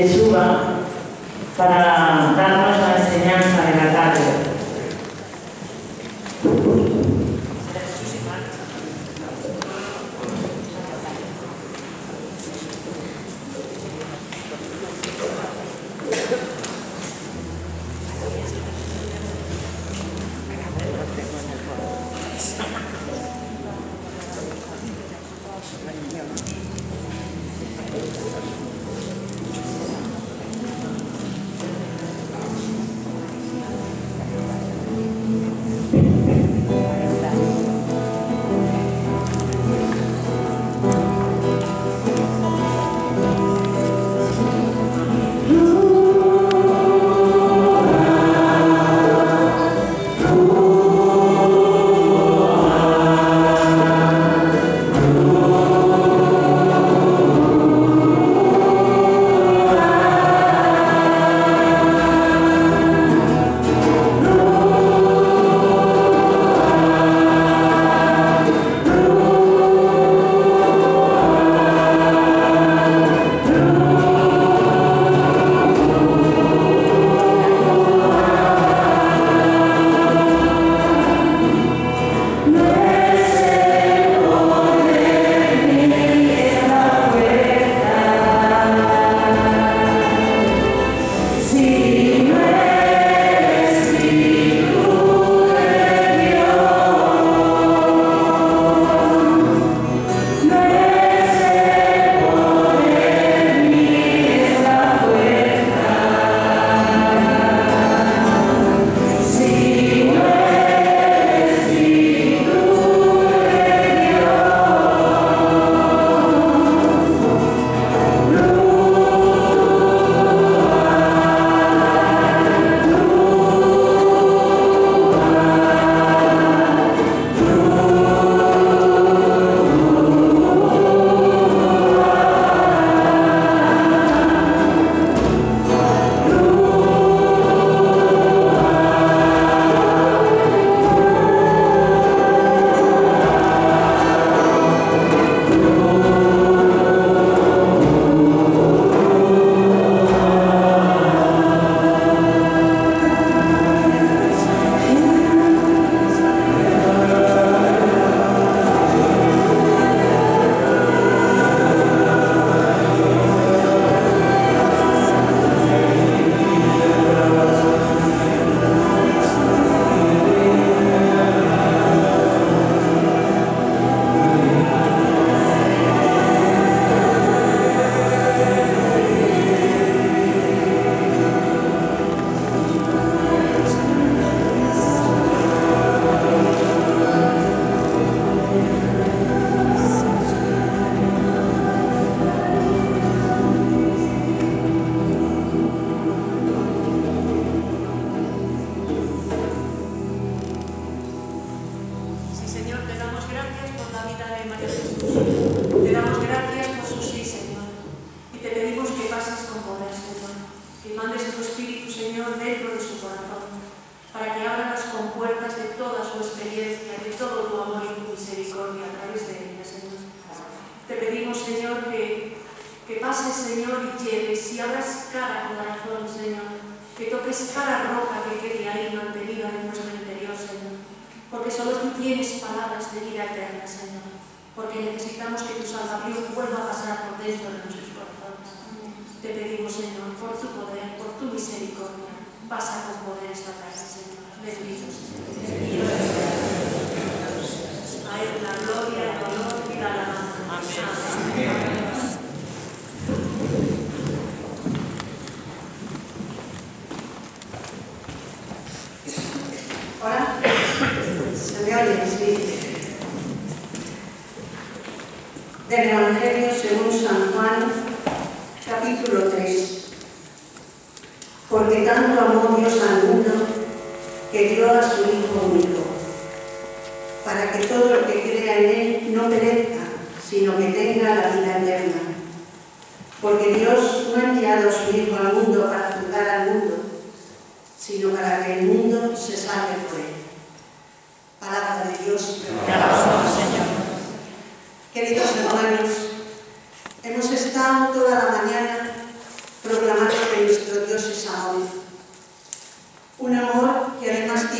que suba para darnos la enseñanza de la tarde. Del Evangelio según San Juan, capítulo 3. Porque tanto amó Dios al mundo que dio a su Hijo único, para que todo el que crea en Él no perezca, sino que tenga la vida eterna. Porque Dios no ha enviado a su Hijo al mundo para juzgar al mundo, sino para que el mundo se salve por Él. Palabra de Dios. Te alabamos, Señor. Queridos hermanos, hemos estado toda la mañana proclamando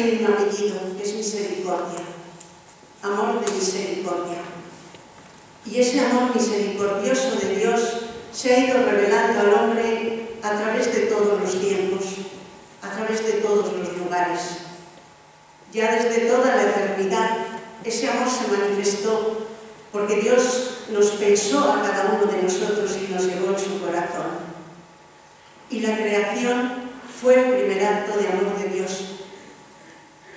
tiene un apellido, que es misericordia, amor de misericordia. Y ese amor misericordioso de Dios se ha ido revelando al hombre a través de todos los tiempos, a través de todos los lugares. Ya desde toda la eternidad ese amor se manifestó porque Dios nos pensó a cada uno de nosotros y nos llevó en su corazón. Y la creación fue el primer acto de amor de Dios,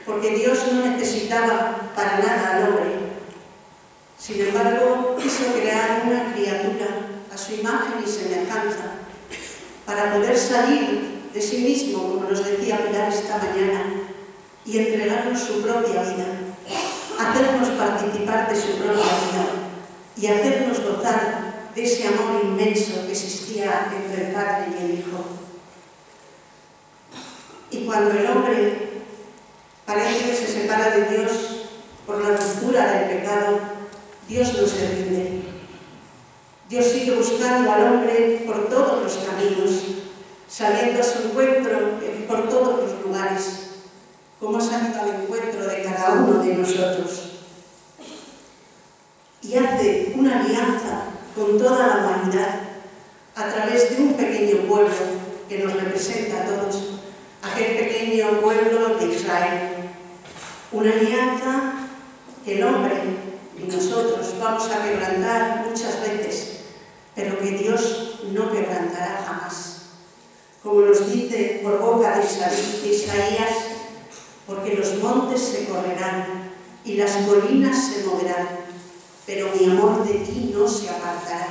porque Dios no necesitaba para nada al hombre. Sin embargo, quiso crear una criatura a su imagen y semejanza para poder salir de sí mismo, como nos decía Pilar esta mañana, y entregarnos su propia vida, hacernos participar de su propia vida y hacernos gozar de ese amor inmenso que existía entre el Padre y el Hijo. Y cuando el hombre parece que se separa de Dios por la ruptura del pecado, Dios no se rinde. Dios sigue buscando al hombre por todos los caminos, saliendo a su encuentro por todos los lugares, como ha salido al encuentro de cada uno de nosotros. Y hace una alianza con toda la humanidad a través de un pequeño pueblo que nos representa a todos, aquel pequeño pueblo de Israel. Una alianza que el hombre y nosotros vamos a quebrantar muchas veces, pero que Dios no quebrantará jamás. Como nos dice por boca de Isaías, porque los montes se correrán y las colinas se moverán, pero mi amor de ti no se apartará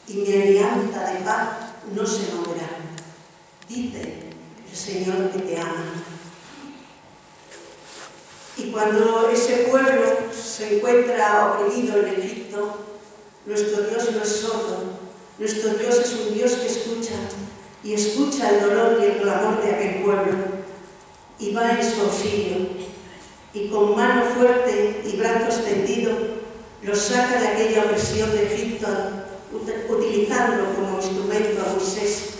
y mi alianza de paz no se moverá. Dice el Señor que te ama. Y cuando ese pueblo se encuentra oprimido en Egipto, nuestro Dios no es sordo, nuestro Dios es un Dios que escucha, y escucha el dolor y el clamor de aquel pueblo, y va en su auxilio, y con mano fuerte y brazo extendido, los saca de aquella opresión de Egipto, utilizando como instrumento a Moisés,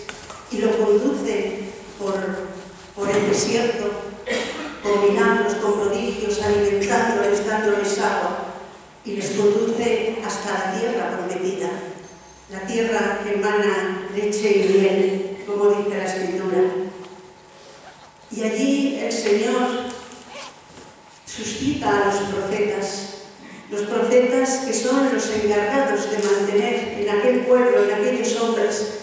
y lo conduce por el desierto, con milagros, con prodigios, alimentándoles, dándoles agua, y les conduce hasta la tierra prometida, la tierra que emana leche y miel, como dice la Escritura. Y allí el Señor suscita a los profetas que son los encargados de mantener en aquel pueblo, en aquellos hombres,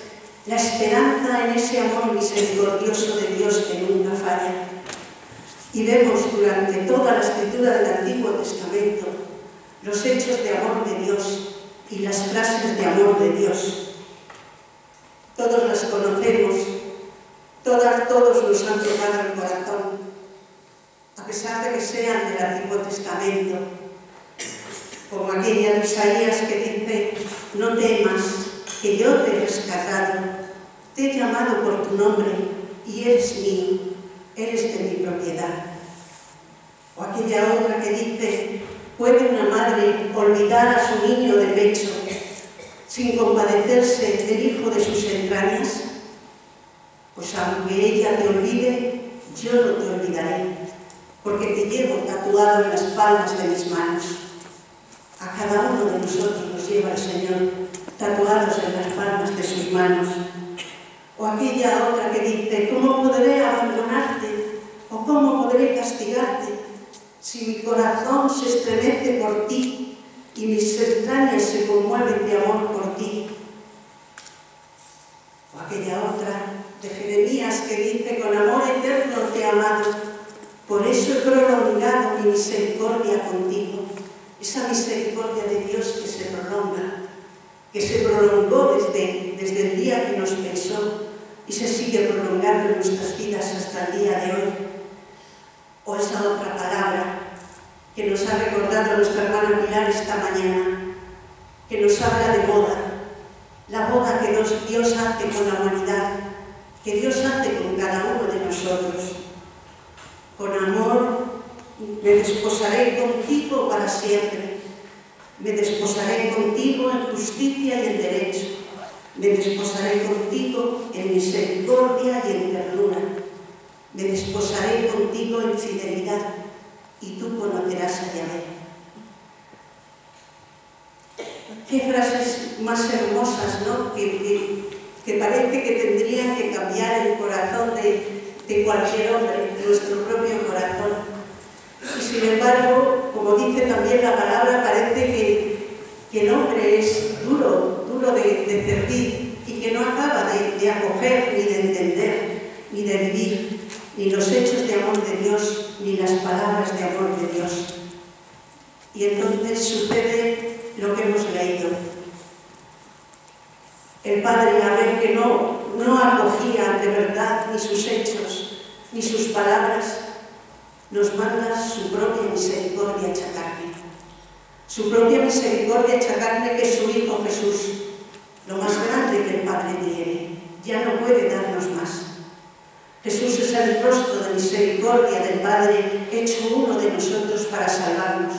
la esperanza en ese amor misericordioso de Dios que nunca falla. Y vemos durante toda la Escritura del Antiguo Testamento los hechos de amor de Dios y las frases de amor de Dios. Todos las conocemos, todos nos han tocado el corazón, a pesar de que sean del Antiguo Testamento, como aquella de Isaías que dice: no temas, que yo te he rescatado, te he llamado por tu nombre y eres mío, eres de mi propiedad. O aquella otra que dice: ¿puede una madre olvidar a su niño de pecho sin compadecerse del hijo de sus entrañas? Pues aunque ella te olvide, yo no te olvidaré, porque te llevo tatuado en las palmas de mis manos. A cada uno de nosotros nos lleva el Señor tatuados en las palmas de sus manos. O aquella otra que dice: ¿cómo podré abandonarte? ¿O cómo podré castigarte? Si mi corazón se estremece por ti y mis entrañas se conmueven de amor por ti. O aquella otra de Jeremías que dice: con amor eterno te he amado, por eso he prolongado mi misericordia contigo. Esa misericordia de Dios que se prolonga, que se prolongó desde el día que nos pensó y se sigue prolongando en nuestras vidas hasta el día de hoy. O esa otra palabra que nos ha recordado nuestra hermana Pilar esta mañana, que nos habla de boda, la boda que Dios hace con la humanidad, que Dios hace con cada uno de nosotros. Con amor me desposaré contigo para siempre, me desposaré contigo en justicia y en derecho, me desposaré contigo en misericordia y en ternura, me desposaré contigo en fidelidad, y tú conocerás a Yahvé. Qué frases más hermosas, ¿no? Que parece que tendrían que cambiar el corazón de cualquier hombre, de nuestro propio corazón. Y sin embargo, como dice también la palabra, parece que el hombre es duro de servir y que no acaba de acoger, ni de entender, ni de vivir, ni los hechos de amor de Dios, ni las palabras de amor de Dios. Y entonces sucede lo que hemos leído. El padre, a ver que no acogía de verdad ni sus hechos, ni sus palabras, nos manda su propia misericordia hecha carne. Su propia misericordia hecha carne, que es su Hijo Jesús, lo más grande que el Padre tiene. Ya no puede darnos más. Jesús es el rostro de misericordia del Padre, hecho uno de nosotros para salvarnos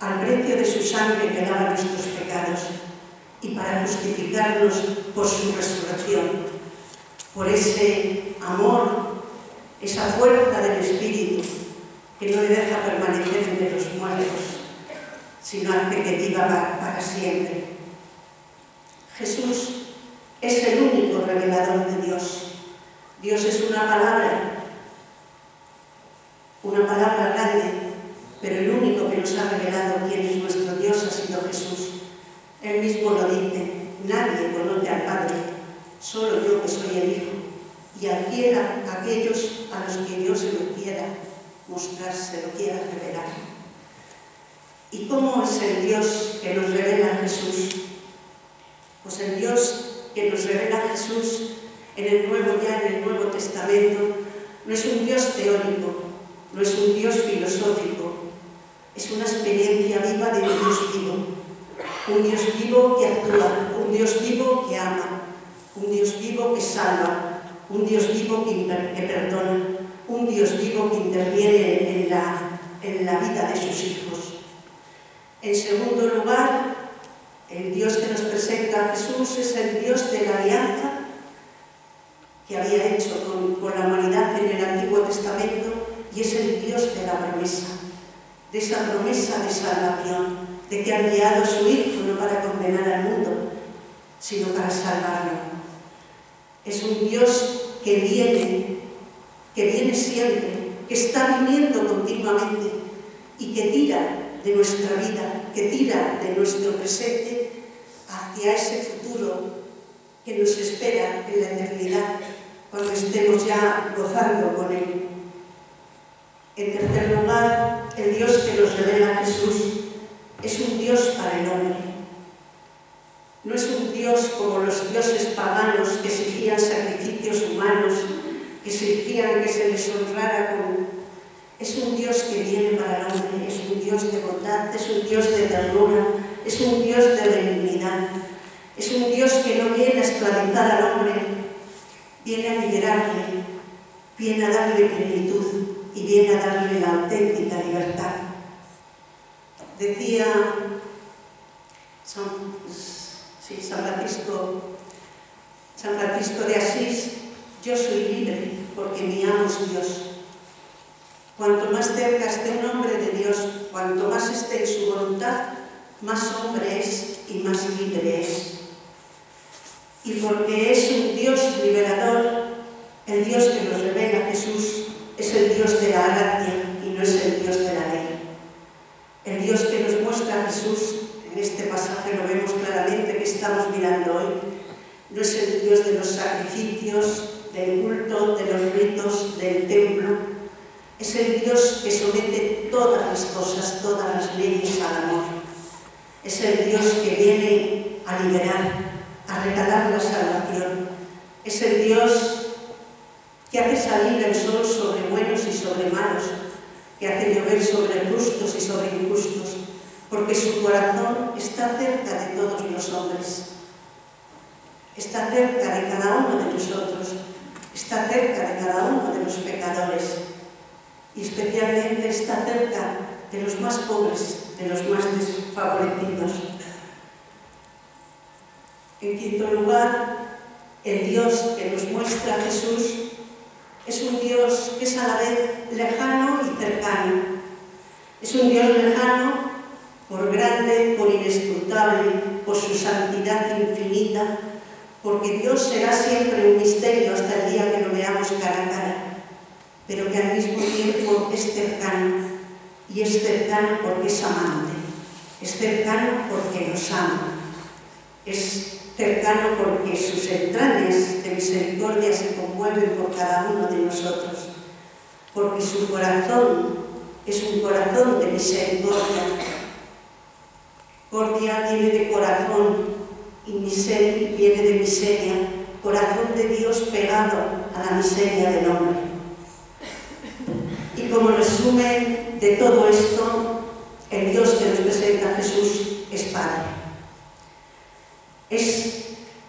al precio de su sangre que lava nuestros pecados, y para justificarnos por su resurrección, por ese amor, esa fuerza del Espíritu que no le deja permanecer entre los muertos, sino hace que viva para siempre. Jesús es el único revelador de Dios. Dios es una palabra grande, pero el único que nos ha revelado quién es nuestro Dios ha sido Jesús. Él mismo lo dice: nadie conoce al Padre, solo yo, que soy el Hijo, y aquellos a los que Dios se lo quiera mostrar, se lo quiera revelar. ¿Y cómo es el Dios que nos revela a Jesús? Pues el Dios que nos revela a Jesús en el Nuevo Testamento no es un Dios teórico, no es un Dios filosófico, es una experiencia viva de un Dios vivo. Un Dios vivo que actúa, un Dios vivo que ama, un Dios vivo que salva, un Dios vivo que perdona, un Dios vivo que interviene en la vida de sus hijos. En segundo lugar, el Dios que nos presenta a Jesús es el Dios de la alianza que había hecho con la humanidad en el Antiguo Testamento, y es el Dios de la promesa, de esa promesa de salvación, de que ha enviado a su Hijo no para condenar al mundo, sino para salvarlo. Es un Dios que viene siempre, que está viniendo continuamente y que tira de nuestra vida, que tira de nuestro presente hacia ese futuro que nos espera en la eternidad, cuando estemos ya gozando con Él. En tercer lugar, el Dios que nos revela a Jesús es un Dios para el hombre. No es un Dios como los dioses paganos que exigían sacrificios humanos, que exigían que se les honrara con... Es un Dios que viene para el hombre, es un Dios de bondad, es un Dios de ternura, es un Dios de benignidad, es un Dios que no viene a esclavizar al hombre, viene a liberarle, viene a darle plenitud y viene a darle la auténtica libertad. Decía San Francisco de Asís: yo soy libre porque mi amo es Dios. Cuanto más cerca esté un hombre de Dios, cuanto más esté en su voluntad, más hombre es y más libre es. Y porque es un Dios liberador, el Dios que nos revela a Jesús es el Dios de la gracia y no es el Dios de la ley. El Dios que nos muestra a Jesús, en este pasaje lo vemos claramente que estamos mirando hoy, no es el Dios de los sacrificios, del culto, de los ritos, del templo. Es el Dios que somete todas las cosas, todas las leyes al amor. Es el Dios que viene a liberar, a regalar la salvación. Es el Dios que hace salir el sol sobre buenos y sobre malos, que hace llover sobre justos y sobre injustos, porque su corazón está cerca de todos los hombres. Está cerca de cada uno de nosotros, está cerca de cada uno de los pecadores. Y especialmente está cerca de los más pobres, de los más desfavorecidos. En quinto lugar, el Dios que nos muestra a Jesús Es un Dios que es a la vez lejano y cercano. Es un Dios lejano por grande, por inescrutable, por su santidad infinita, porque Dios será siempre un misterio hasta el día que lo veamos cara a cara, pero que al mismo tiempo es cercano, y es cercano porque es amante, es cercano porque nos ama, es cercano porque sus entrañas de misericordia se conmueven por cada uno de nosotros, porque su corazón es un corazón de misericordia. Cordia viene de corazón y miseria viene de miseria, corazón de Dios pegado a la miseria del hombre. Y como resumen de todo esto, el Dios que nos presenta Jesús es Padre. Es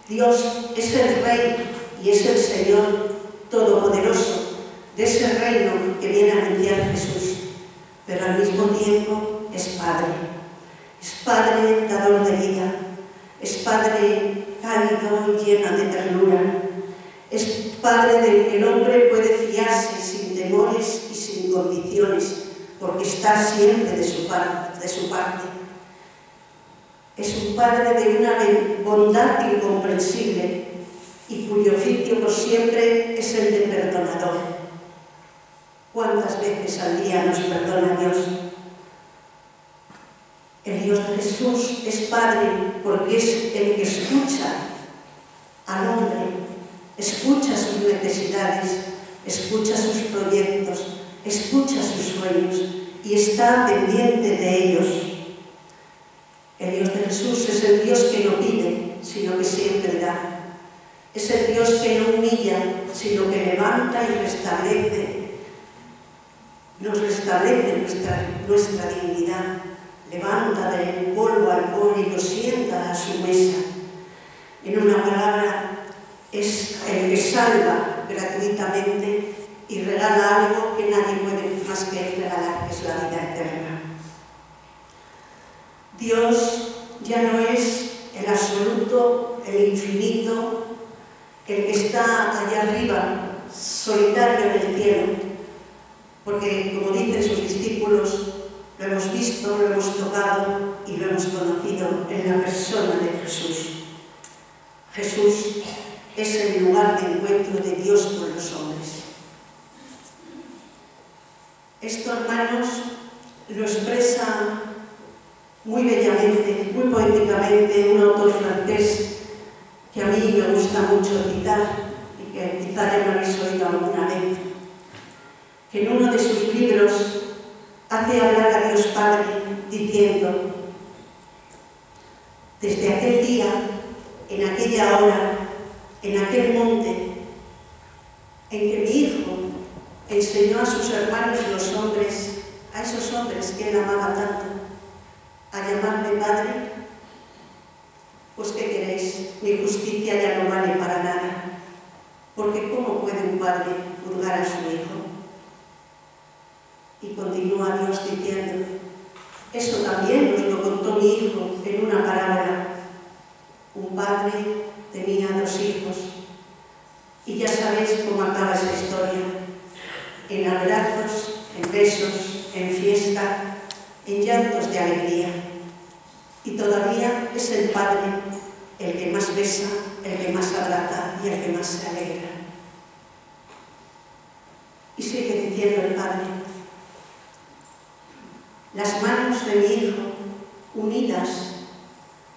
Dios, es el Rey y es el Señor Todopoderoso de ese reino que viene a anunciar Jesús, pero al mismo tiempo es Padre. Es Padre dador de vida, es Padre cálido y lleno de ternura, es Padre del que el hombre puede fiarse sin temores y sin condiciones, porque está siempre de su parte. Es un Padre de una bondad incomprensible y cuyo oficio por siempre es el de perdonador. ¿Cuántas veces al día nos perdona Dios? El Dios de Jesús es Padre porque es el que escucha al hombre, escucha sus necesidades, escucha sus proyectos, escucha sus sueños y está pendiente de ellos. El Dios de Jesús es el Dios que no pide, sino que siempre da. Es el Dios que no humilla, sino que levanta y restablece, nos restablece nuestra dignidad. Levanta del polvo al pobre y lo sienta a su mesa. En una palabra, es el que salva gratuitamente y regala algo que nadie puede más que él regalar, que es la vida eterna. Dios ya no es el absoluto, el infinito, el que está allá arriba, solitario en el cielo, porque, como dicen sus discípulos, lo hemos visto, lo hemos tocado y lo hemos conocido en la persona de Jesús. Jesús es el lugar de encuentro de Dios con los hombres. Esto, hermanos, lo expresa muy bellamente, muy poéticamente un autor francés que a mí me gusta mucho citar y que quizá ya me habéis oído alguna vez, que en uno de sus libros hace hablar a Dios Padre diciendo: desde aquel día, en aquella hora, en aquel monte, en que mi Hijo enseñó a sus hermanos los hombres, a esos hombres que él amaba tanto, a llamarme Padre, pues ¿qué queréis? Mi justicia ya no vale para nada, porque ¿cómo puede un padre juzgar a su hijo? Y continúa Dios diciendo: eso también nos lo contó mi hijo en una parábola. Un padre tenía 2 hijos, y ya sabéis cómo acaba esa historia: en abrazos, en besos, en fiesta, en llantos de alegría. Y todavía es el padre el que más besa, el que más abraza y el que más se alegra. Y sigue diciendo el padre: las manos de mi hijo, unidas,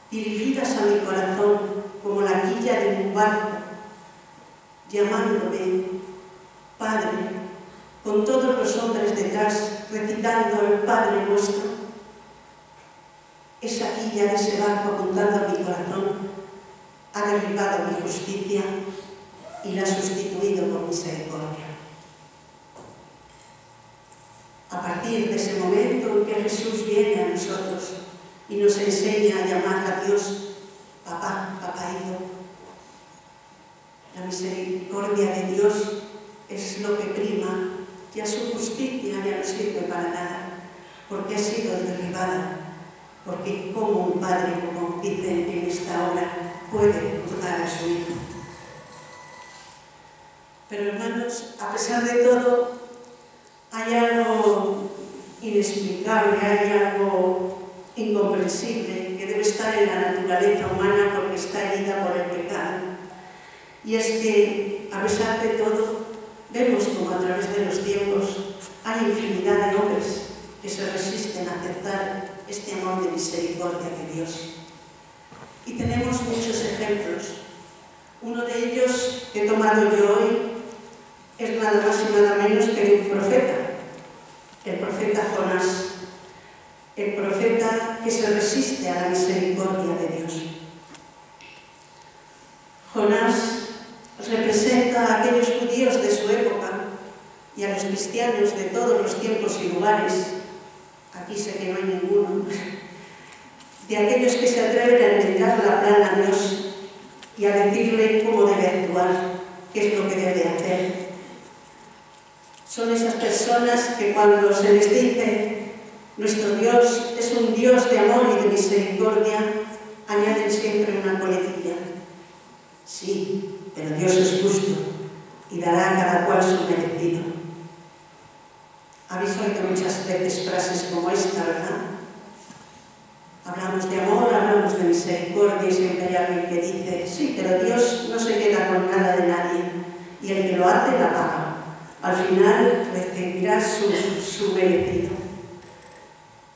dirigidas a mi corazón como la quilla de un barco, llamándome Padre, con todos los hombres detrás, recitando el Padre Nuestro. Esa quilla de ese barco apuntando a mi corazón ha derribado mi justicia y la ha sustituido por misericordia. A partir de ese momento en que Jesús viene a nosotros y nos enseña a llamar a Dios Papá, Papaíto, la misericordia de Dios es lo que prima, ya su justicia ya no sirve para nada, porque ha sido derribada, porque como un padre, como dice en esta obra, puede juzgar a su hijo. Pero hermanos, a pesar de todo, hay algo inexplicable, hay algo incomprensible que debe estar en la naturaleza humana porque está herida por el pecado. Y es que, a pesar de todo, vemos como a través de los tiempos hay infinidad de hombres que se resisten a aceptar este amor de misericordia de Dios. Y tenemos muchos ejemplos. Uno de ellos que he tomado yo hoy es nada más y nada menos que de un profeta, el profeta Jonás, el profeta que se resiste a la misericordia de Dios. Jonás representa a aquellos judíos de su época y a los cristianos de todos los tiempos y lugares, aquí sé que no hay ninguno, de aquellos que se atreven a enmendar la plana a Dios y a decirle cómo debe actuar, qué es lo que debe hacer. Son esas personas que cuando se les dice nuestro Dios es un Dios de amor y de misericordia, añaden siempre una coletilla. Sí, pero Dios es justo y dará a cada cual su merecido. Habéis oído muchas veces frases como esta, ¿verdad? Hablamos de amor, hablamos de misericordia y siempre hay alguien que dice sí, pero Dios no se queda con nada de nadie y el que lo hace la paga. Al final recibirá su merecido.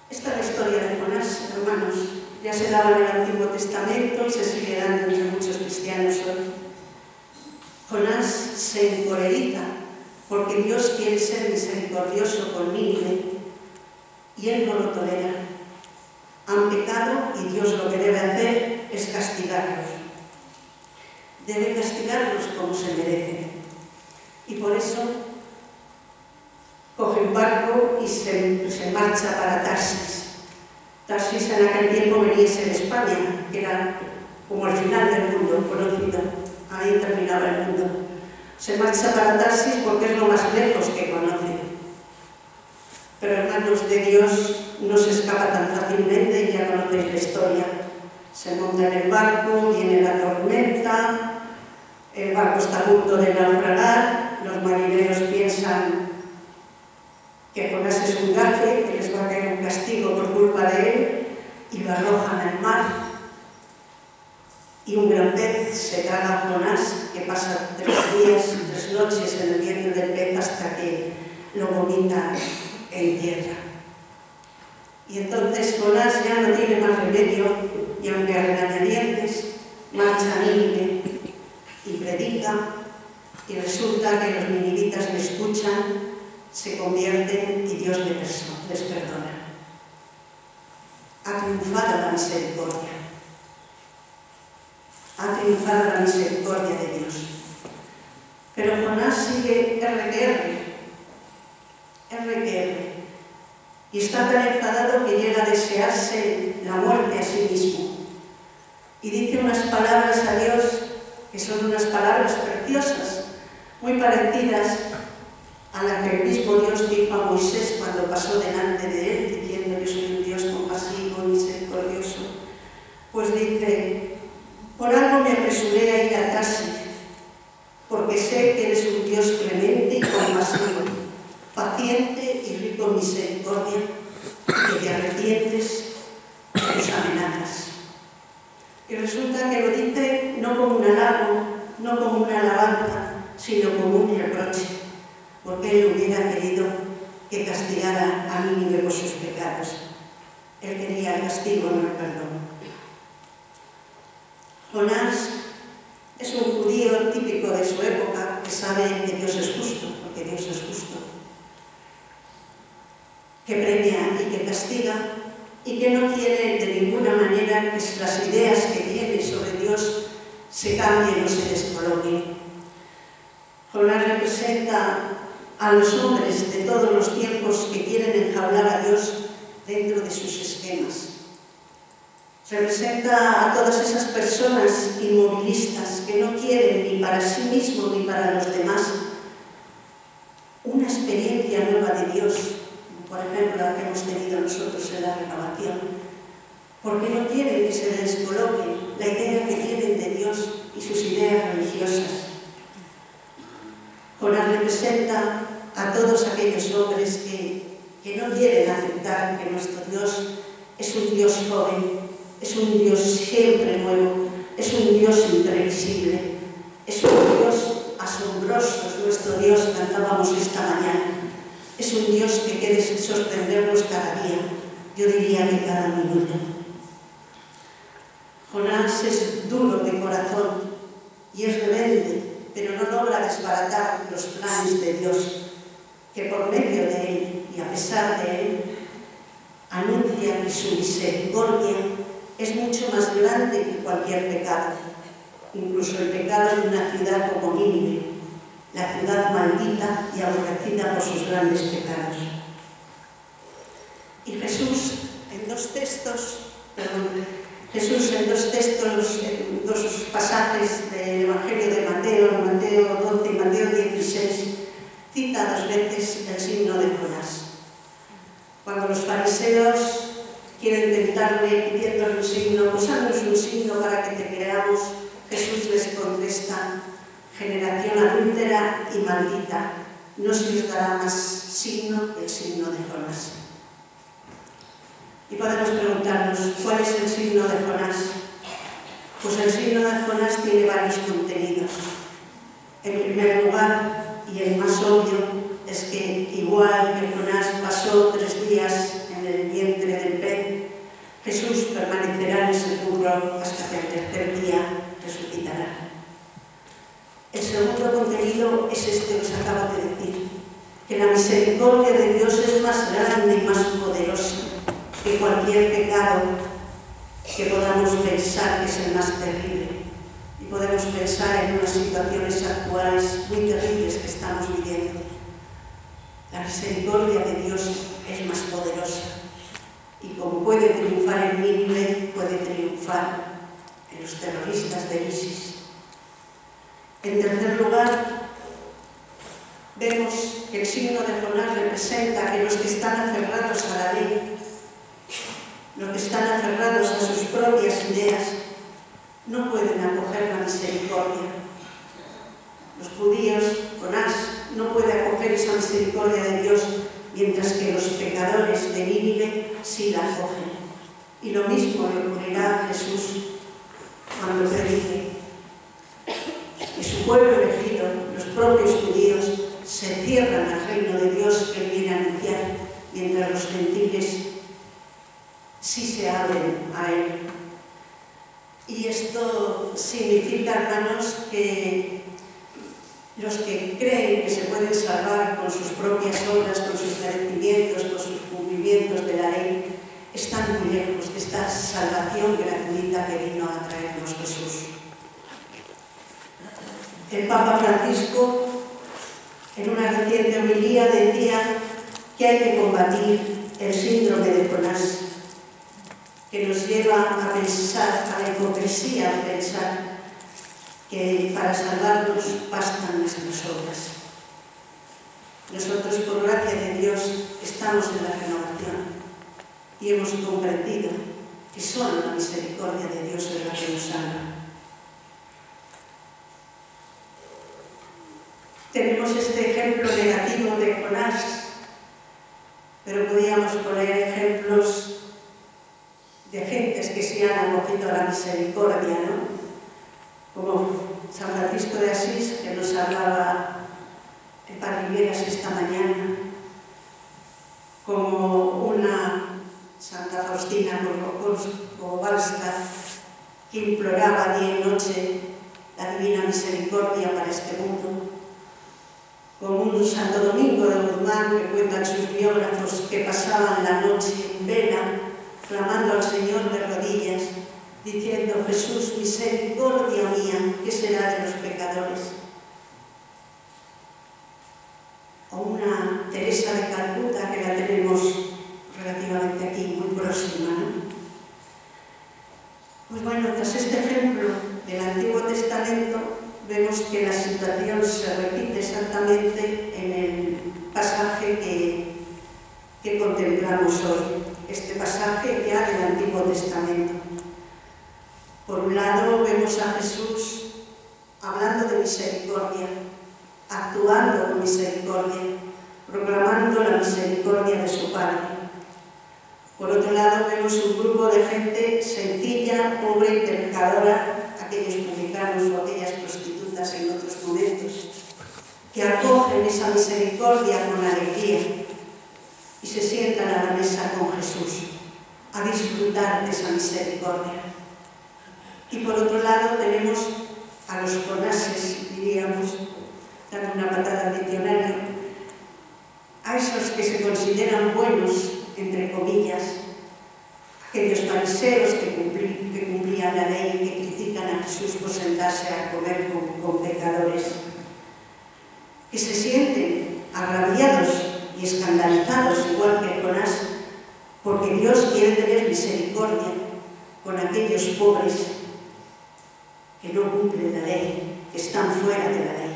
Esta es la historia de Jonás, hermanos. Ya se daba en el Antiguo Testamento y se sigue dando entre muchos cristianos hoy. Jonás se encoleriza porque Dios quiere ser misericordioso con Nínive y él no lo tolera. Han pecado y Dios lo que debe hacer es castigarlos. Debe castigarlos como se merecen. Y por eso coge un barco y se marcha para Tarsis. Tarsis en aquel tiempo venía a ser España, que era como el final del mundo conocido. Ahí terminaba el mundo. Se marcha para Tarsis porque es lo más lejos que conoce. Pero hermanos, de Dios no se escapa tan fácilmente, ya conocéis la historia. Se monta en el barco, viene la tormenta, el barco está a punto de naufragar, los marineros piensan que Jonás es un gafe, que les va a caer un castigo por culpa de él, y lo arrojan al mar. Y un gran pez se traga a Jonás, que pasa 3 días y 3 noches en el vientre del pez hasta que lo vomita en tierra. Y entonces Jonás ya no tiene más remedio, y aunque a regañadientes, marcha a Nínive y predica, y resulta que los ninivitas le escuchan, se convierten y Dios les perdona. Ha triunfado la misericordia. Ha triunfado la misericordia de Dios. Pero Jonás sigue RQR. Y está tan enfadado que llega a desearse la muerte a sí mismo. Y dice unas palabras a Dios que son unas palabras preciosas, muy parecidas a la que el mismo Dios dijo a Moisés cuando pasó delante de él, diciendo: yo soy un Dios compasivo y misericordioso. Pues dice: por algo me apresuré a ir a Tarsis, porque sé que eres un Dios clemente y compasivo, paciente y rico en misericordia, que te arrepientes de tus amenazas. Y resulta que lo dice no como un halago, no como una alabanza, sino como un reproche, porque él hubiera querido que castigara a Nínive por sus pecados. Él quería el castigo, no el perdón. Jonás es un judío típico de su época que sabe que Dios es justo, porque Dios es justo, que premia y que castiga y que no quiere de ninguna manera que las ideas que tiene sobre Dios se cambien o se descoloquen. Jonás representa a los hombres de todos los tiempos que quieren enjaular a Dios dentro de sus esquemas. Representa a todas esas personas inmovilistas que no quieren ni para sí mismos ni para los demás una experiencia nueva de Dios, por ejemplo la que hemos tenido nosotros en la renovación, porque no quieren que se descoloque la idea que tienen de Dios y sus ideas religiosas. todos aquellos hombres que no quieren aceptar que nuestro Dios es un Dios joven, es un Dios siempre nuevo, es un Dios imprevisible, es un Dios asombroso, es nuestro Dios, cantábamos esta mañana. Es un Dios que quiere sorprendernos cada día, yo diría que cada minuto. Jonás es duro de corazón y es rebelde, pero no logra desbaratar los planes de Dios, que por medio de él y a pesar de él, anuncia que su misericordia es mucho más grande que cualquier pecado, incluso el pecado de una ciudad como Nínive, la ciudad maldita y aborrecida por sus grandes pecados. Y Jesús en dos pasajes del Evangelio de Mateo, Mateo 12 y Mateo 16, cita dos veces el signo de Jonás. Cuando los fariseos quieren tentarle pidiéndole un signo, pues haznos un signo para que te creamos, Jesús les contesta: generación adúltera y maldita, no se os dará más signo que el signo de Jonás. Y podemos preguntarnos, ¿cuál es el signo de Jonás? Pues el signo de Jonás tiene varios contenidos. En primer lugar, y el más obvio, es que igual que Jonás pasó 3 días en el vientre del pez, Jesús permanecerá en el sepulcro hasta que el tercer día resucitará. El segundo contenido es este que os acabo de decir, que la misericordia de Dios es más grande y más poderosa que cualquier pecado que podamos pensar que es el más terrible. Y podemos pensar en unas situaciones actuales muy terribles que estamos viviendo. La misericordia de Dios es más poderosa y como puede triunfar en Nínive, puede triunfar en los terroristas del ISIS. En tercer lugar, vemos que el signo de Jonás representa que los que están aferrados a la ley, los que están aferrados a sus propias ideas, no pueden acoger la misericordia. Los judíos, Jonás, no puede acoger esa misericordia de Dios, mientras que los pecadores de Nínive sí la acogen. Y lo mismo le ocurrirá a Jesús cuando predique. Que su pueblo elegido, los propios judíos, se cierran al reino de Dios que él viene a anunciar, mientras los gentiles sí se abren a él. Y esto significa, hermanos, que los que creen que se pueden salvar con sus propias obras, con sus merecimientos, con sus cumplimientos de la ley, están muy lejos de esta salvación gratuita que vino a traernos Jesús. El Papa Francisco, en una reciente homilía, decía que hay que combatir el síndrome de Jonás, que nos lleva a pensar, a la hipocresía de pensar que para salvarnos bastan nuestras obras. Nosotros, por gracia de Dios, estamos en la renovación y hemos comprendido que solo la misericordia de Dios es la que nos salva. Tenemos este ejemplo negativo de Jonás, pero podríamos poner ejemplos de gentes que se han acogido a la misericordia, ¿no? Como San Francisco de Asís, que nos hablaba el Padre Higueras esta mañana, como una Santa Faustina Kowalska, que imploraba día y noche la divina misericordia para este mundo, como un Santo Domingo de Guzmán, que cuentan sus biógrafos, que pasaban la noche en vela, clamando al Señor de rodillas, diciendo: Jesús, misericordia mía, ¿qué será de los pecadores? O una Teresa de Calcuta, que la tenemos relativamente aquí, muy próxima, ¿no? Pues bueno, tras este ejemplo del Antiguo Testamento, vemos que la situación se repite exactamente en el pasaje que contemplamos hoy, este pasaje ya del Antiguo Testamento. Por un lado vemos a Jesús hablando de misericordia, actuando con misericordia, proclamando la misericordia de su Padre. Por otro lado, vemos un grupo de gente sencilla, pobre y pecadora, aquellos publicanos o aquellas prostitutas en otros momentos, que acogen esa misericordia con alegría y se sientan a la mesa con Jesús, a disfrutar de esa misericordia. Y por otro lado tenemos a los Jonases, diríamos, dando una patada al diccionario, a esos que se consideran buenos, entre comillas, aquellos fariseos que cumplían la ley y que critican a Jesús por sentarse a comer con pecadores, que se sienten agraviados y escandalizados, igual que Jonás, porque Dios quiere tener misericordia con aquellos pobres que no cumplen la ley, que están fuera de la ley.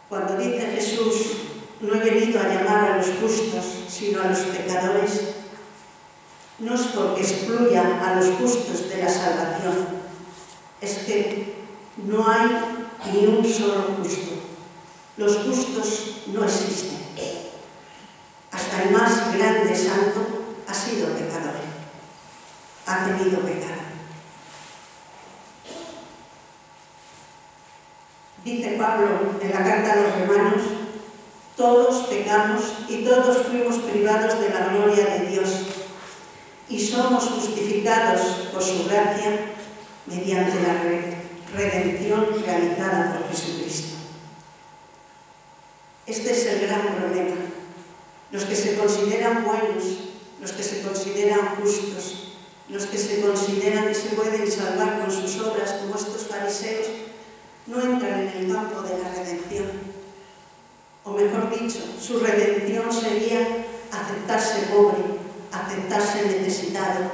Cuando dice Jesús, no he venido a llamar a los justos, sino a los pecadores, no es porque excluya a los justos de la salvación, es que no hay ni un solo justo. Los justos no existen. Hasta el más grande santo ha sido pecador, ha tenido pecado. Dice Pablo en la carta a los Romanos, todos pecamos y todos fuimos privados de la gloria de Dios y somos justificados por su gracia mediante la redención realizada por Jesucristo. Este es el gran problema. Los que se consideran buenos, los que se consideran justos, los que se consideran que se pueden salvar con sus obras, como estos fariseos, no entran en el campo de la redención. O mejor dicho, su redención sería aceptarse pobre, aceptarse necesitado,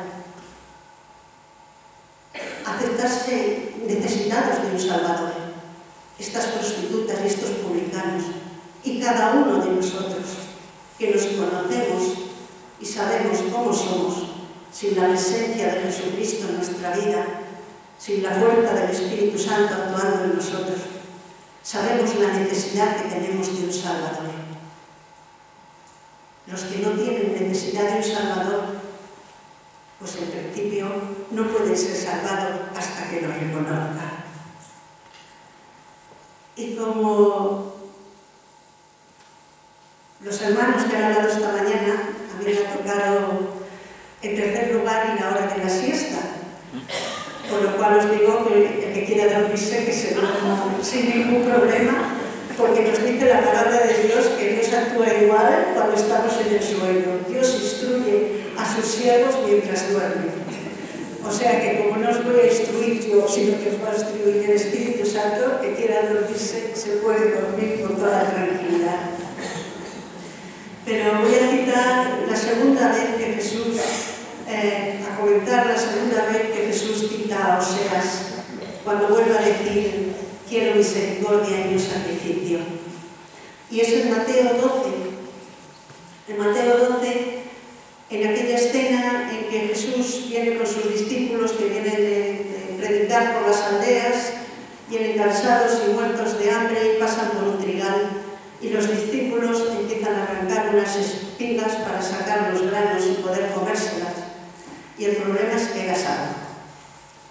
aceptarse necesitados de un Salvador. Estas prostitutas y estos publicanos, y cada uno de nosotros, que nos conocemos y sabemos cómo somos, sin la presencia de Jesucristo en nuestra vida, sin la fuerza del Espíritu Santo actuando en nosotros, sabemos la necesidad que tenemos de un Salvador. Los que no tienen necesidad de un Salvador, pues en principio no pueden ser salvados hasta que lo reconozcan. Y como los hermanos que han hablado esta mañana, a mí me ha tocado en tercer lugar y la hora de la siesta, por lo cual os digo que el que quiera dormirse que se duerma sin ningún problema, porque nos dice la palabra de Dios que Dios actúa igual cuando estamos en el sueño. Dios instruye a sus siervos mientras duermen. O sea que como no os voy a instruir yo, sino que os va a instruir el Espíritu Santo, que quiera dormirse se puede dormir con toda tranquilidad. Pero voy a citar la segunda vez que Jesús, a comentar la segunda vez que Jesús cita a Oseas, cuando vuelve a decir, quiero misericordia y no sacrificio. Y es en Mateo 12. En Mateo 12, en aquella escena en que Jesús viene con sus discípulos que vienen de predicar por las aldeas, vienen cansados y muertos de hambre y pasan por un trigal. Y los discípulos empiezan a arrancar unas espigas para sacar los granos y poder comérselas. Y el problema es que era sábado.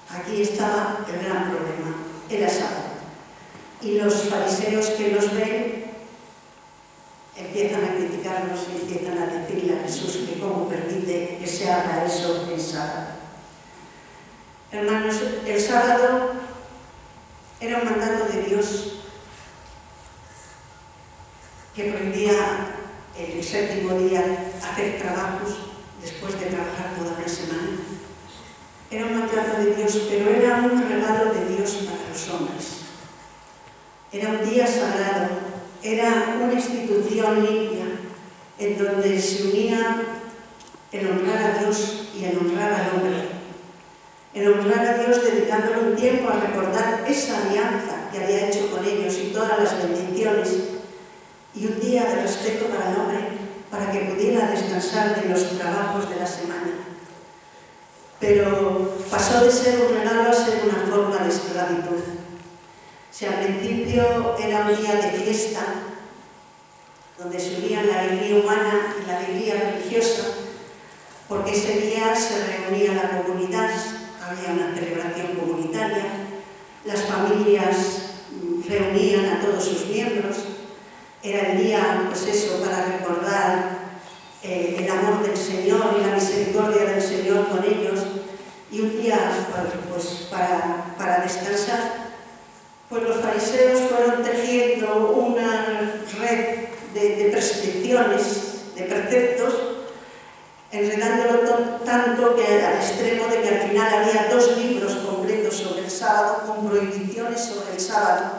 Aquí estaba el gran problema, era sábado. Y los fariseos que los ven empiezan a criticarlos y empiezan a decirle a Jesús que cómo permite que se haga eso en sábado. Hermanos, el sábado era un mandato de Dios que prohibía el séptimo día hacer trabajos después de trabajar toda una semana. Era un mandato de Dios, pero era un regalo de Dios para los hombres. Era un día sagrado, era una institución limpia en donde se unía el honrar a Dios y el honrar al hombre. El honrar a Dios dedicándole un tiempo a recordar esa alianza que había hecho con ellos y todas las bendiciones, y un día de respeto para el hombre, para que pudiera descansar de los trabajos de la semana. Pero pasó de ser un regalo a ser una forma de esclavitud. Si al principio era un día de fiesta, donde se unían la alegría humana y la alegría religiosa, porque ese día se reunía la comunidad, había una celebración comunitaria, las familias reunían a todos sus miembros, era el día, pues eso, para recordar el amor del Señor y la misericordia del Señor con ellos, y un día, pues, para descansar. Pues los fariseos fueron tejiendo una red de prescripciones, de preceptos, enredándolo tanto que al extremo de que al final había 2 libros completos sobre el sábado, con prohibiciones sobre el sábado,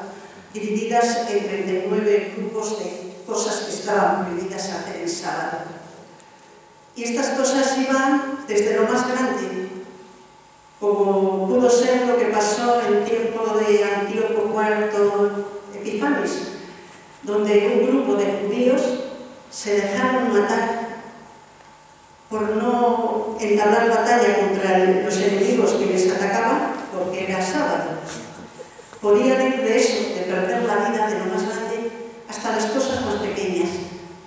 divididas en 39 grupos de cosas que estaban prohibidas hacer el sábado. Y estas cosas iban desde lo más grande, como pudo ser lo que pasó en tiempo de Antíoco IV Epifanes, donde un grupo de judíos se dejaron matar por no entablar batalla contra los enemigos que les atacaban, porque era sábado. Podían ir de eso, de perder la vida de lo más grande, hasta las cosas más pequeñas,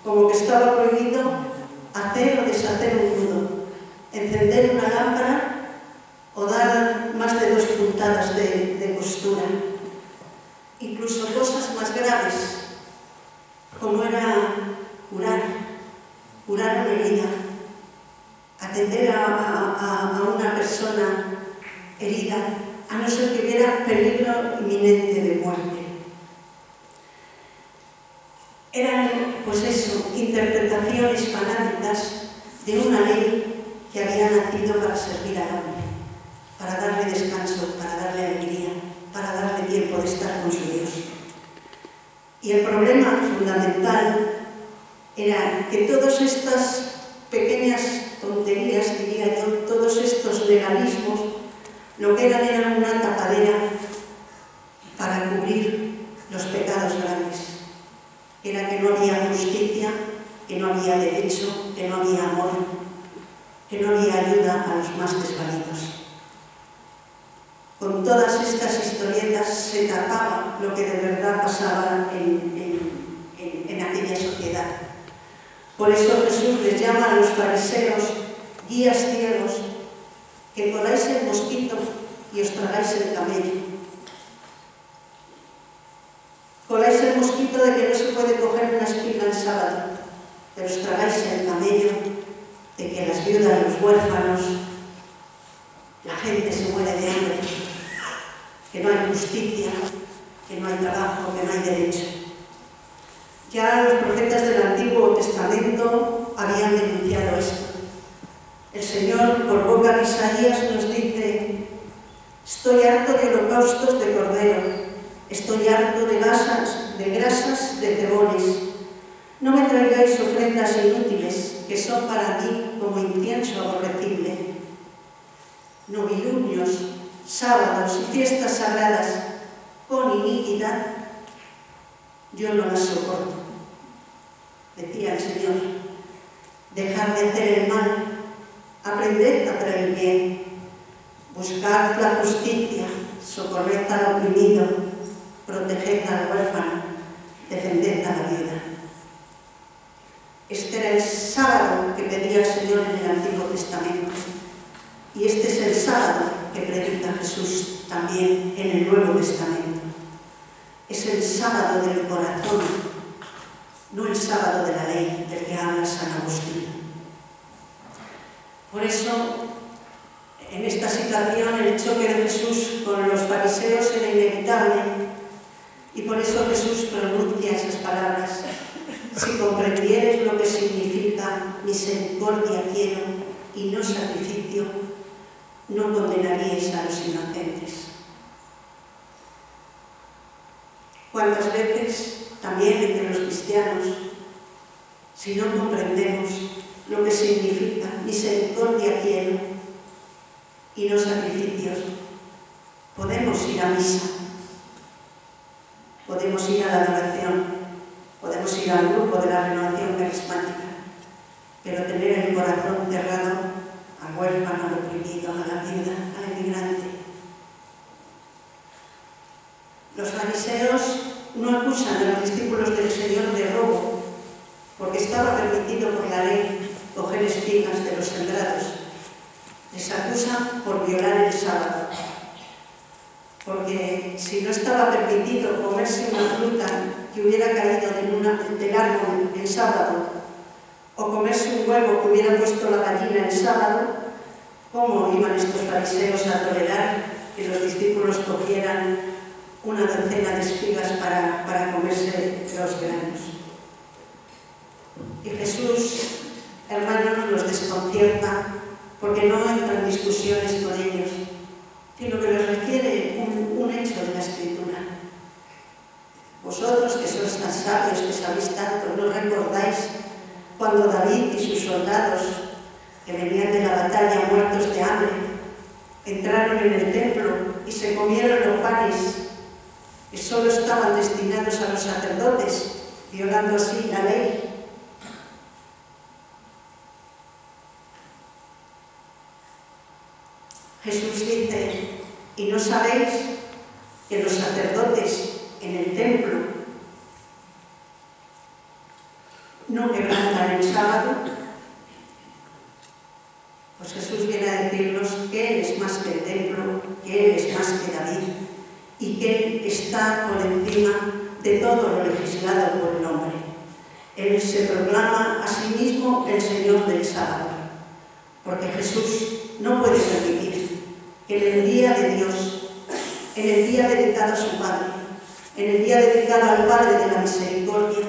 como que estaba prohibido hacer o deshacer un nudo, encender una lámpara o dar más de 2 puntadas de costura. Incluso cosas más graves, como era curar una herida, atender a una persona herida, a no ser que hubiera peligro inminente de muerte. Eran, pues eso, interpretaciones fanáticas de una ley que había nacido para servir al hombre, para darle descanso, para darle alegría, para darle tiempo de estar con su Dios. Y el problema fundamental era que todas estas pequeñas tonterías, diría yo, todos estos legalismos, lo que eran una tapadera para cubrir los pecados grandes. Era que no había justicia, que no había derecho, que no había amor, que no había ayuda a los más desvalidos. Con todas estas historietas se tapaba lo que de verdad pasaba en aquella sociedad. Por eso Jesús les llama a los fariseos guías ciegos, que coláis el mosquito y os tragáis el camello. Coláis el mosquito de que no se puede coger una espiga el sábado, pero os tragáis el camello de que las viudas, los huérfanos, la gente se muere de hambre, que no hay justicia, que no hay trabajo, que no hay derecho. Ya los profetas del Antiguo Testamento habían denunciado esto. El Señor, por boca de Isaías, nos dice: estoy harto de holocaustos de cordero, estoy harto de grasas de cebones. No me traigáis ofrendas inútiles, que son para mí como incienso aborrecible. Novilunios, sábados y fiestas sagradas con iniquidad, yo no las soporto. Decía el Señor: dejad de hacer el mal, aprended a hacer el bien, buscad la justicia, socorred al oprimido, proteged al huérfano, defended a la viuda. Este era el sábado que pedía el Señor en el Antiguo Testamento, y este es el sábado que predica Jesús también en el Nuevo Testamento. Es el sábado del corazón, no el sábado de la ley del que habla San Agustín. Por eso, en esta situación, el choque de Jesús con los fariseos era inevitable, y por eso Jesús pronuncia esas palabras: si comprendieres lo que significa misericordia quiero y no sacrificio, no condenaríais a los inocentes. ¿Cuántas veces también entre los cristianos, si no comprendemos lo que significa misericordia quiero y no sacrificios, podemos ir a misa, podemos ir a la adoración, podemos ir al grupo de la renovación carismática, pero tener el corazón cerrado al huérfano, al oprimido, a la viuda, al emigrante? Los fariseos no acusan a los discípulos del Señor de robo, porque estaba permitido por la ley coger espigas de los sembrados. Les acusan por violar el sábado, porque si no estaba permitido comerse una fruta que hubiera caído del árbol el sábado, o comerse un huevo que hubiera puesto la gallina el sábado, ¿cómo iban estos fariseos a tolerar que los discípulos cogieran una docena de espigas para comerse los granos? Y Jesús, hermanos, los desconcierta porque no entra en discusiones con ellos, sino que les refiere un hecho de la Escritura. Vosotros, que sois tan sabios, que sabéis tanto, ¿no recordáis cuando David y sus soldados, que venían de la batalla muertos de hambre, entraron en el templo y se comieron los panes que solo estaban destinados a los sacerdotes, violando así la ley? Jesús dice, ¿y no sabéis que los sacerdotes en el templo no quebrantan el sábado? Pues Jesús viene a decirnos que Él es más que el templo, que Él es más que David y que Él está por encima de todo lo legislado por el hombre. Él se proclama a sí mismo el Señor del sábado, porque Jesús no puede permitir que en el día de Dios, en el día dedicado a su Padre, en el día dedicado al Padre de la Misericordia,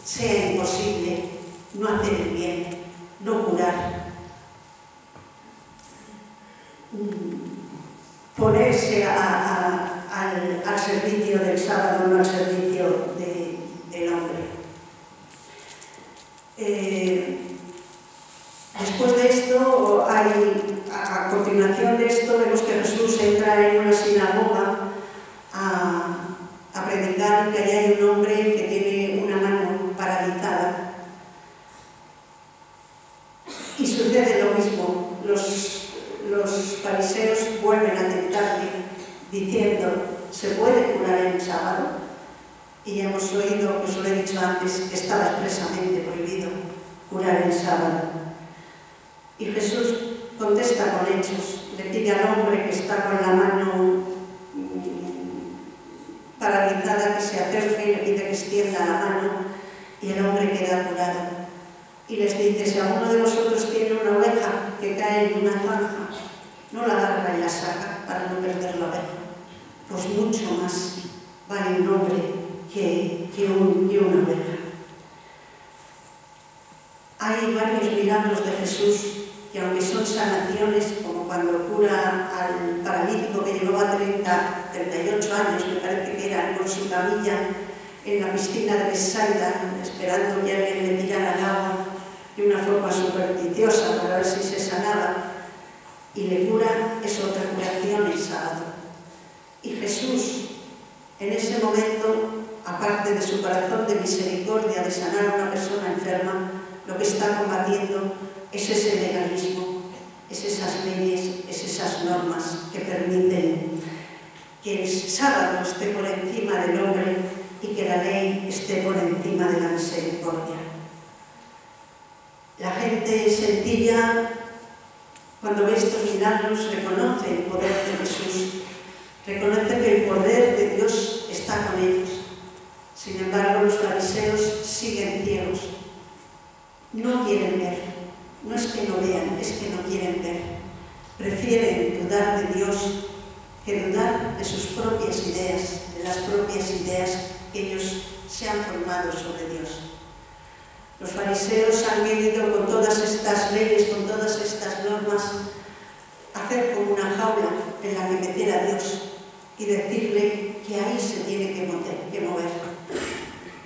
sea imposible no hacer el bien, no curar, ponerse al servicio del sábado, no al servicio del hombre. Después de esto, a continuación de esto, vemos que Jesús entra en una sinagoga a predicar que allá hay un hombre que tiene una mano paralizada. Y sucede lo mismo. Los fariseos vuelven a tentarle diciendo, ¿se puede curar en el sábado? Y ya hemos oído, que os lo he dicho antes, que estaba expresamente prohibido curar el sábado. Y Jesús contesta con hechos, le pide al hombre que está con la mano paralizada que se acerque y le pide que extienda la mano y el hombre queda curado. Y les dice, si alguno de vosotros tiene una oveja que cae en una zanja, no la agarra y la saca para no perder la oveja. Pues mucho más vale un hombre que una oveja. Hay varios milagros de Jesús que, aunque son sanaciones, como cuando cura al paralítico que llevaba 38 años, me parece que era, con su camilla en la piscina de Bethsaida, esperando que alguien le tirara al agua de una forma supersticiosa para ver si se sanaba, y le cura, es otra curación el sábado. Y Jesús, en ese momento, aparte de su corazón de misericordia de sanar a una persona enferma, lo que está combatiendo es ese legalismo, es esas leyes, es esas normas que permiten que el sábado esté por encima del hombre y que la ley esté por encima de la misericordia. La gente sencilla, cuando ve estos milagros, reconoce el poder de Jesús, reconoce que el poder de Dios está con ellos. Sin embargo, los fariseos siguen ciegos. No quieren ver, no es que no vean, es que no quieren ver. Prefieren dudar de Dios que dudar de sus propias ideas, de las propias ideas que ellos se han formado sobre Dios. Los fariseos han querido, con todas estas leyes, con todas estas normas, hacer como una jaula en la que meter a Dios y decirle que ahí se tiene que mover.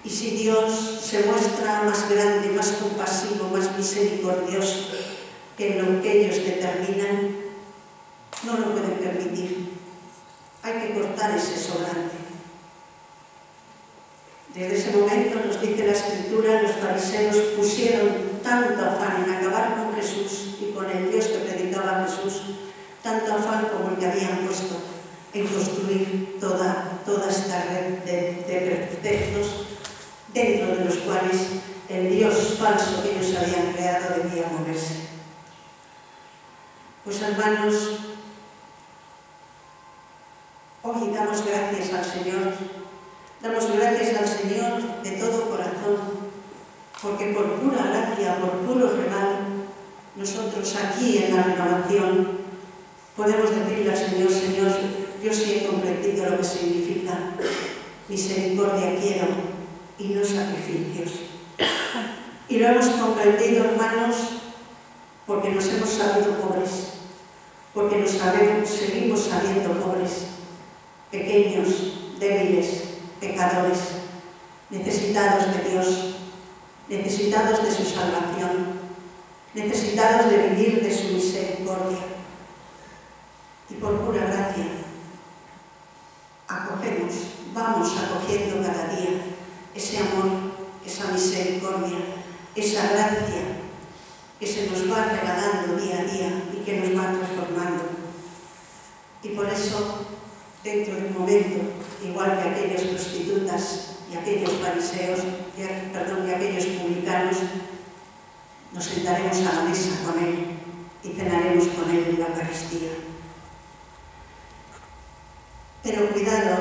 Y si Dios se muestra más grande, más compasivo, más misericordioso que lo que ellos determinan, no lo pueden permitir. Hay que cortar ese sobrante. Desde ese momento, nos dice la Escritura, los fariseos pusieron tanto afán en acabar con Jesús y con el Dios que predicaba Jesús, tanto afán como el que habían puesto en construir toda esta red de preceptos dentro de los manos, hoy damos gracias al Señor. Damos gracias al Señor de todo corazón, porque por pura gracia, por puro regalo, nosotros aquí en la renovación podemos decirle al Señor: Señor, yo sí he comprendido lo que significa misericordia quiero y no sacrificios. Y lo hemos comprendido, hermanos, porque nos hemos sabido pobres, porque nos seguimos sabiendo pobres, pequeños, débiles, pecadores, necesitados de Dios, necesitados de su salvación, necesitados de vivir de su misericordia. Y por pura gracia acogemos, vamos acogiendo cada día ese amor, esa misericordia, esa gracia que se nos va regalando día a día y que nos va transformando. Y por eso, dentro de un momento, igual que aquellas prostitutas y aquellos fariseos, y aquellos publicanos, nos sentaremos a la mesa con Él y cenaremos con Él en la Eucaristía. Pero cuidado,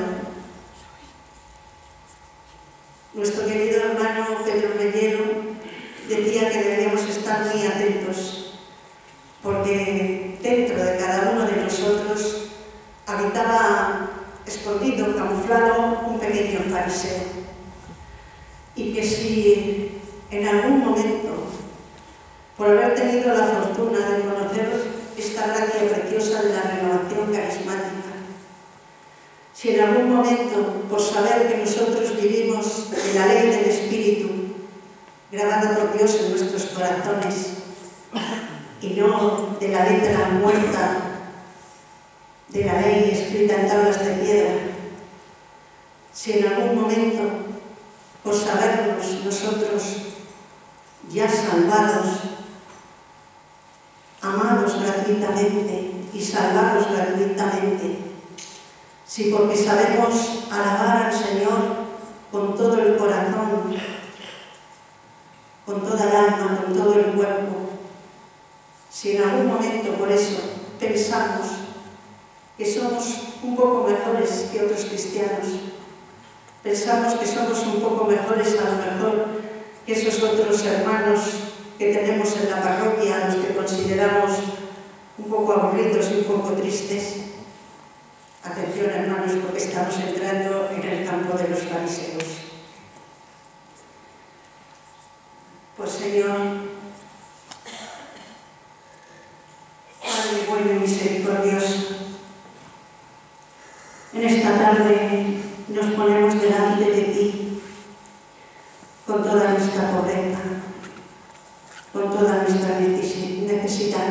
nuestro querido hermano Pedro Reñero decía que deberíamos estar muy atentos, porque dentro de cada uno de nosotros habitaba escondido, camuflado, un pequeño fariseo. Y que si en algún momento, por haber tenido la fortuna de conocer esta gracia preciosa de la renovación carismática, si en algún momento, por saber que nosotros vivimos en la ley del Espíritu, grabada por Dios en nuestros corazones, y no de la letra muerta de la ley escrita en tablas de piedra, si en algún momento, por sabernos nosotros ya salvados, amados gratuitamente y salvados gratuitamente, si porque sabemos alabar al Señor con todo el corazón, con toda el alma, con todo el cuerpo, si en algún momento por eso pensamos que somos un poco mejores que otros cristianos, pensamos que somos un poco mejores a lo mejor que esos otros hermanos que tenemos en la parroquia, a los que consideramos un poco aburridos y un poco tristes. Atención, hermanos, porque estamos entrando en el campo de los fariseos. Pues Señor, Padre bueno y misericordioso, en esta tarde nos ponemos delante de ti con toda nuestra pobreza, con toda nuestra necesidad,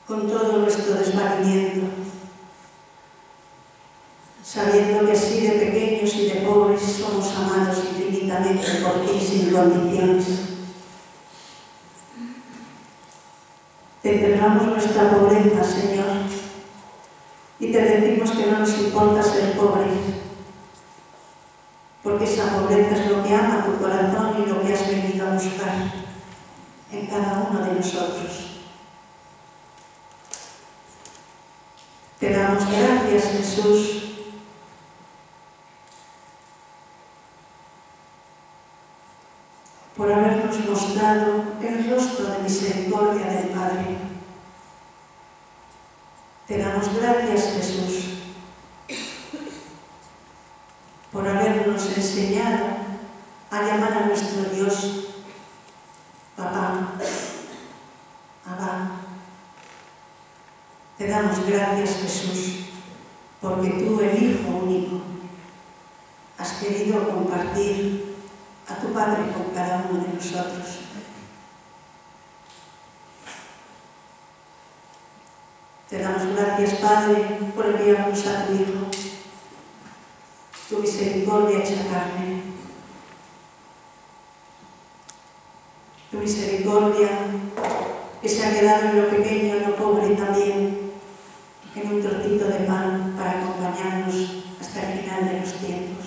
con todo nuestro desvalimiento, sabiendo que así de pequeños y de pobres somos amados infinitamente por ti sin condiciones. Te entregamos nuestra pobreza, Señor, y te decimos que no nos importa ser pobres, porque esa pobreza es lo que ama tu corazón y lo que has venido a buscar en cada uno de nosotros. Te damos gracias, Jesús, por habernos mostrado el rostro de misericordia del Padre. Te damos gracias, Jesús, por habernos enseñado a llamar a nuestro Dios Papá, Abba. Te damos gracias, Jesús, porque tú, el Hijo único, has querido compartir a tu Padre con cada uno de nosotros. Te damos gracias, Padre, por enviarnos a tu Hijo, tu misericordia hecha carne, tu misericordia que se ha quedado en lo pequeño, en lo pobre también, en un trocito de pan para acompañarnos hasta el final de los tiempos.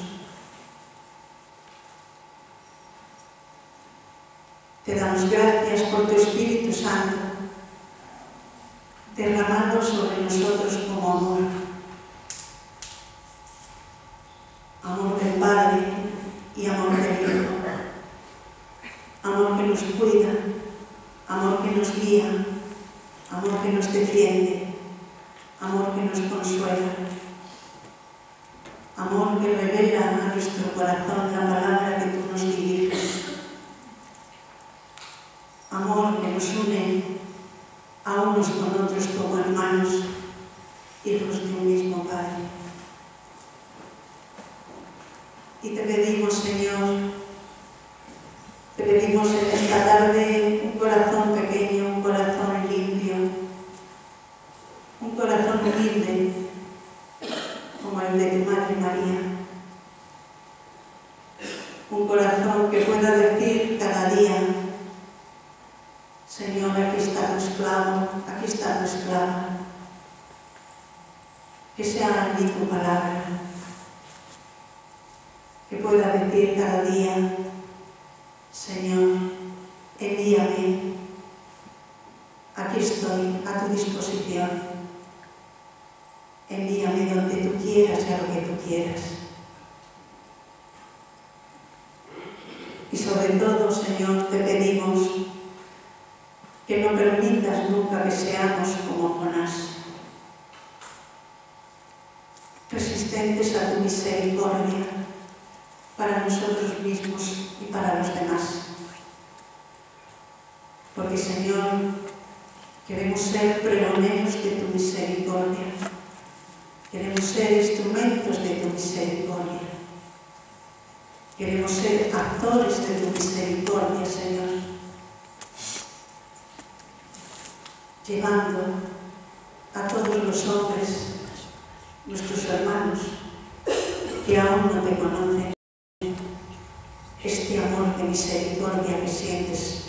Te damos gracias por tu Espíritu Santo, derramado sobre nosotros como amor. Amor del Padre y amor del Hijo. Amor que nos cuida, amor que nos guía, amor que nos defiende, amor que nos consuela. Amor que revela a nuestro corazón la palabra que tú nos diriges. Amor que nos une a unos con otros como hermanos, hijos de un mismo Padre. Y te pedimos, Señor, te pedimos en esta tarde un corazón pequeño, un corazón limpio, un corazón humilde, como el de tu Madre María. Un corazón que pueda decir cada día: Señor, aquí está tu esclavo, aquí está tu esclava. Que sea en mí tu palabra. Que pueda decir cada día: Señor, envíame. Aquí estoy a tu disposición. Envíame donde tú quieras y a lo que tú quieras. Y sobre todo, Señor, te pedimos que no permitas nunca que seamos como Jonás, resistentes a tu misericordia para nosotros mismos y para los demás. Porque, Señor, queremos ser pregoneros de tu misericordia. Queremos ser instrumentos de tu misericordia. Queremos ser actores de tu misericordia, Señor. Llevando a todos los hombres, nuestros hermanos, que aún no te conocen, este amor de misericordia que sientes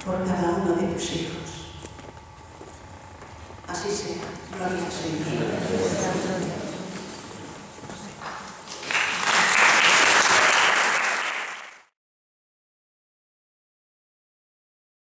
por cada uno de tus hijos. Así sea. Gloria al Señor.